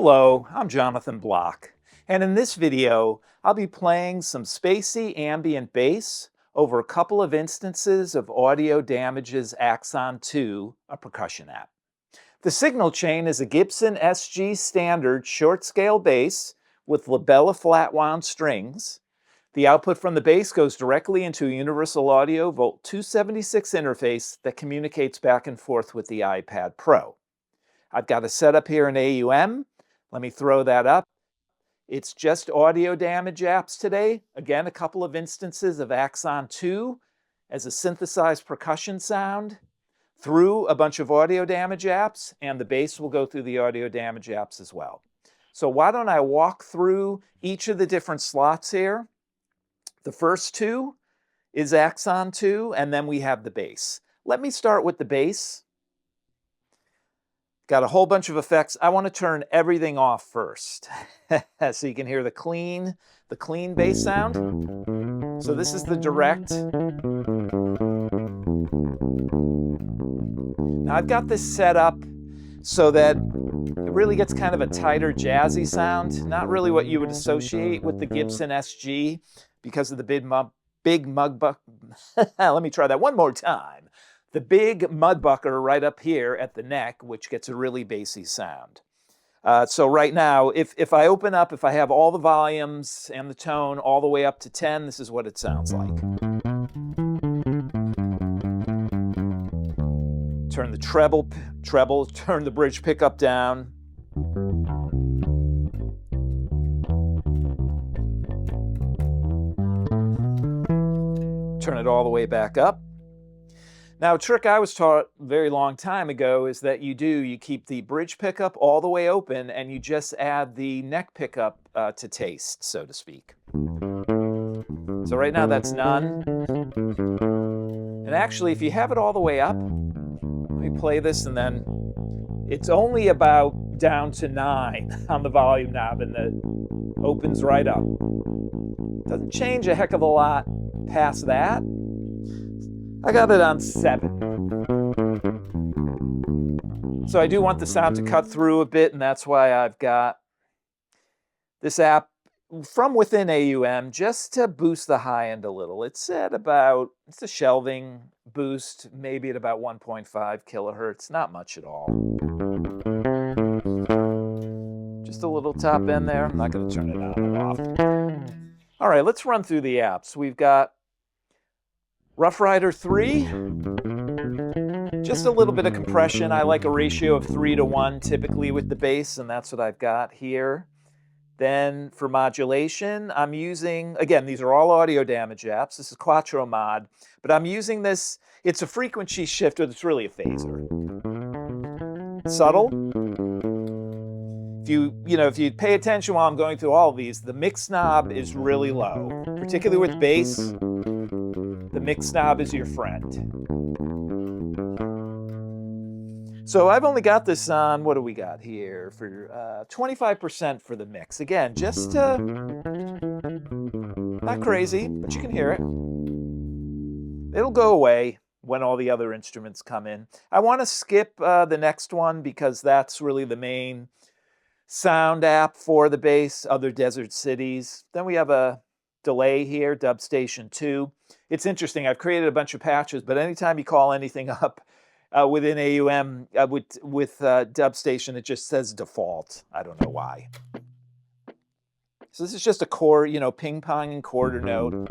Hello, I'm Jonathan Block, and in this video, I'll be playing some Spacey ambient bass over a couple of instances of Audio Damage's Axon 2, a percussion app. The signal chain is a Gibson SG Standard short-scale bass with Labella flatwound strings. The output from the bass goes directly into a Universal Audio Volt 276 interface that communicates back and forth with the iPad Pro. I've got a setup here in AUM. Let me throw that up. It's just Audio Damage apps today. Again, a couple of instances of Axon 2 as a synthesized percussion sound through a bunch of Audio Damage apps, and the bass will go through the Audio Damage apps as well. So why don't I walk through each of the different slots here. The first two is Axon 2, and then we have the bass. Let me start with the bass. Got a whole bunch of effects. I want to turn everything off first so you can hear the clean bass sound. So this is the direct. Now I've got this set up so that it really gets kind of a tighter jazzy sound. Not really what you would associate with the Gibson SG because of the big mug buck. Let me try that one more time. The big mudbucker right up here at the neck, which gets a really bassy sound. So right now, if I open up, if I have all the volumes and the tone all the way up to 10, this is what it sounds like. Turn the treble, turn the bridge pickup down. Turn it all the way back up. Now, a trick I was taught a very long time ago is that you keep the bridge pickup all the way open and you just add the neck pickup to taste, so to speak. So right now that's none. And actually, if you have it all the way up, let me play this, and then it's only about down to 9 on the volume knob, and it opens right up. Doesn't change a heck of a lot past that. I got it on 7. So I do want the sound to cut through a bit, and that's why I've got this app from within AUM just to boost the high end a little. It's at about, it's a shelving boost, maybe at about 1.5 kilohertz, not much at all. Just a little top end there. I'm not going to turn it on or off. All right, let's run through the apps. We've got Rough Rider 3, just a little bit of compression. I like a ratio of 3:1 typically with the bass, and that's what I've got here. Then for modulation, I'm using, again, these are all Audio Damage apps. This is QuatroMod, but I'm using this, it's a frequency shifter that's really a phaser. Subtle. If you pay attention while I'm going through all of these, the mix knob is really low, particularly with bass. The mix knob is your friend. So I've only got this on, what do we got here, for 25% for the mix. Again, just not crazy, but you can hear it. It'll go away when all the other instruments come in. I want to skip the next one because that's really the main sound app for the bass, Other Desert Cities. Then we have a delay here, Dubstation 2. It's interesting, I've created a bunch of patches, but anytime you call anything up within AUM with Dubstation, it just says default. I don't know why. So this is just a chord, ping-ponging quarter note.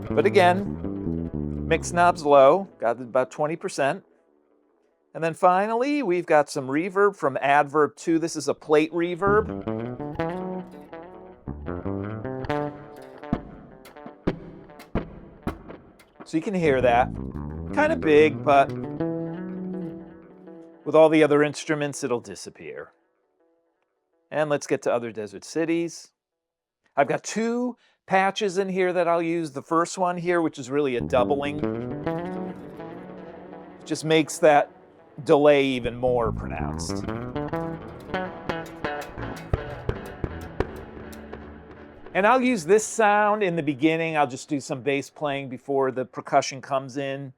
But again, mix knob's low, got about 20%. And then finally, we've got some reverb from Adverb 2. This is a plate reverb. So you can hear that. Kind of big, but with all the other instruments, it'll disappear. And let's get to Other Desert Cities. I've got 2 patches in here that I'll use. The first one here, which is really a doubling, just makes that delay even more pronounced. And I'll use this sound in the beginning. I'll just do some bass playing before the percussion comes in.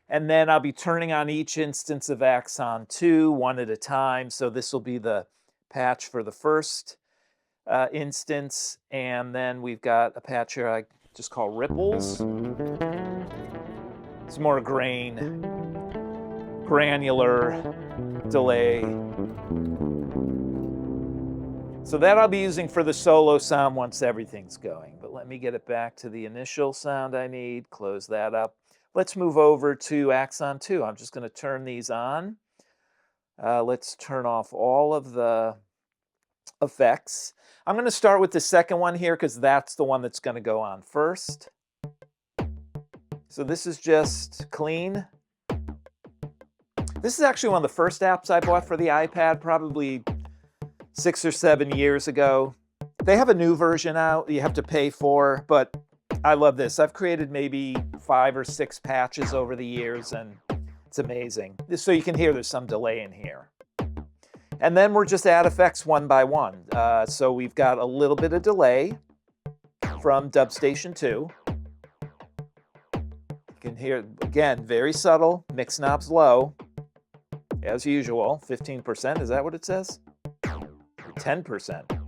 And then I'll be turning on each instance of Axon 2 one at a time. So this will be the patch for the first instance. And then we've got a patch here I just call ripples. It's more grain, granular delay. So that I'll be using for the solo sound once everything's going. But let me get it back to the initial sound I need, close that up. Let's move over to Axon 2. I'm just going to turn these on. Let's turn off all of the effects. I'm going to start with the second one here because that's the one that's going to go on first. So this is just clean. This is actually one of the first apps I bought for the iPad, probably 6 or 7 years ago. They have a new version out you have to pay for, but I love this. I've created maybe 5 or 6 patches over the years, and it's amazing. So you can hear there's some delay in here. And then we're just add effects one by one. So we've got a little bit of delay from Dubstation 2. You can hear, again, very subtle, mix knobs low, as usual, 15%, is that what it says? 10%.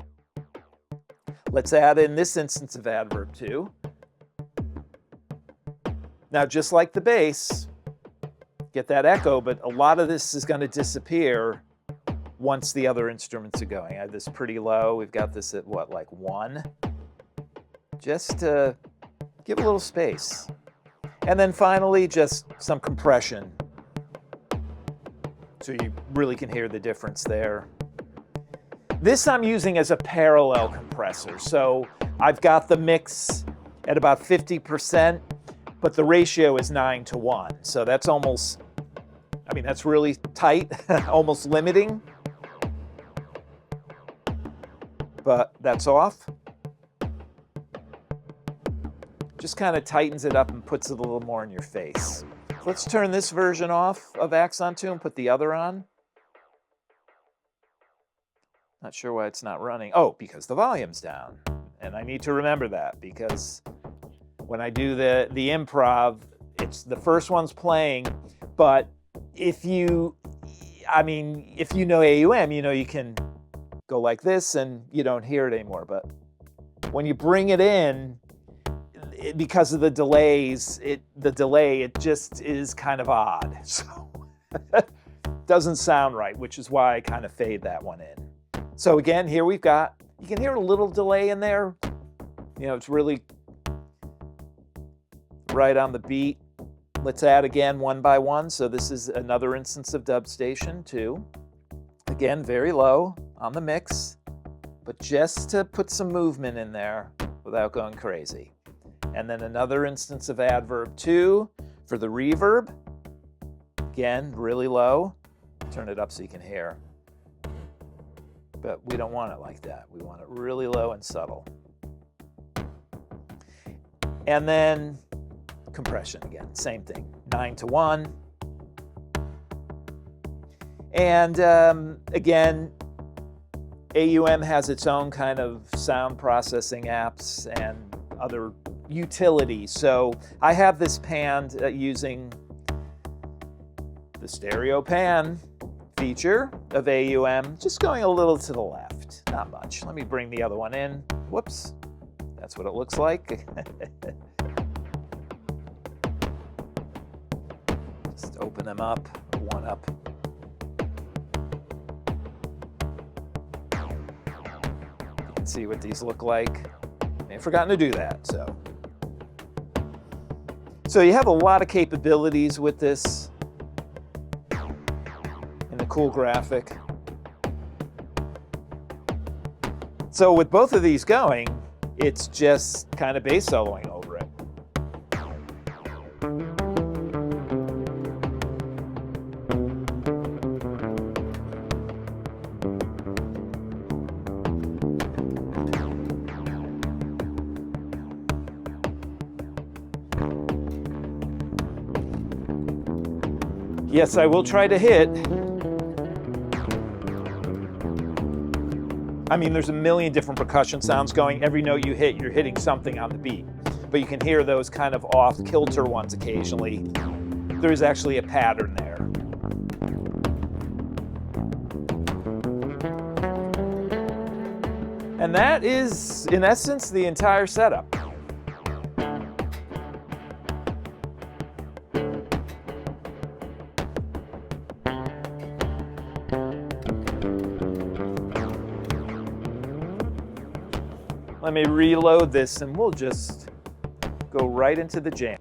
Let's add in this instance of Adverb 2. Now, just like the bass, get that echo, but a lot of this is going to disappear once the other instruments are going. I have this pretty low. We've got this at what, like 1? Just to give a little space. And then finally, just some compression. So you really can hear the difference there. This I'm using as a parallel compressor. So I've got the mix at about 50%, but the ratio is 9:1. So that's almost, I mean, that's really tight, almost limiting. But that's off. Just kind of tightens it up and puts it a little more in your face. Let's turn this version off of Axon 2 and put the other on. Not sure why it's not running. Oh, because the volume's down. And I need to remember that because when I do the improv, it's the first one's playing, but if you know AUM, you know you can go like this and you don't hear it anymore. But when you bring it in, because of the delays, it just is kind of odd. So doesn't sound right, which is why I kind of fade that one in. So again, here we've got, you can hear a little delay in there. You know, it's really right on the beat. Let's add again one by one. So this is another instance of Dubstation 2. Again, very low on the mix, but just to put some movement in there without going crazy. And then another instance of Adverb 2 for the reverb. Again, really low. Turn it up so you can hear. But we don't want it like that. We want it really low and subtle. And then compression again, same thing, 9:1. And again, AUM has its own kind of sound processing apps and other utilities. So I have this pan using the stereo pan feature of AUM, just going a little to the left, not much. Let me bring the other one in. Whoops, that's what it looks like. Just open them up, one up. You can see what these look like. I've forgotten to do that, so you have a lot of capabilities with this. Cool graphic. So with both of these going, it's just kind of bass soloing over it. Yes, I will try to hit. I mean, there's a million different percussion sounds going. Every note you hit, you're hitting something on the beat. But you can hear those kind of off-kilter ones occasionally. there's actually a pattern there. And that is, in essence, the entire setup. Let me reload this and we'll just go right into the jam.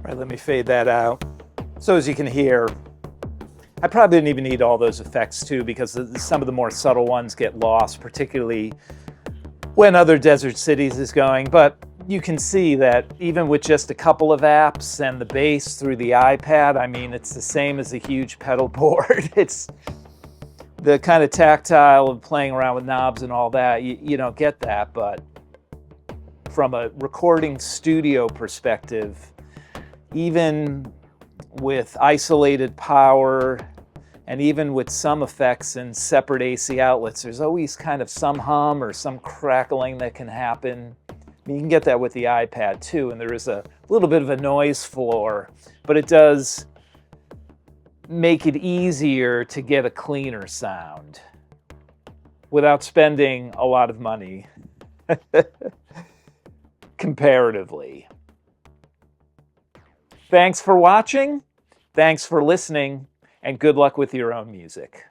Right, let me fade that out. So as you can hear, I probably didn't even need all those effects too, because some of the more subtle ones get lost, particularly when Other Desert Cities is going. But you can see that even with just a couple of apps and the bass through the iPad, I mean, it's the same as a huge pedal board. It's the kind of tactile of playing around with knobs and all that. You don't get that, but from a recording studio perspective, even with isolated power and even with some effects and separate AC outlets, there's always kind of some hum or some crackling that can happen. I mean, you can get that with the iPad too, and there is a little bit of a noise floor, but it does make it easier to get a cleaner sound without spending a lot of money comparatively. Thanks for watching, thanks for listening, and good luck with your own music.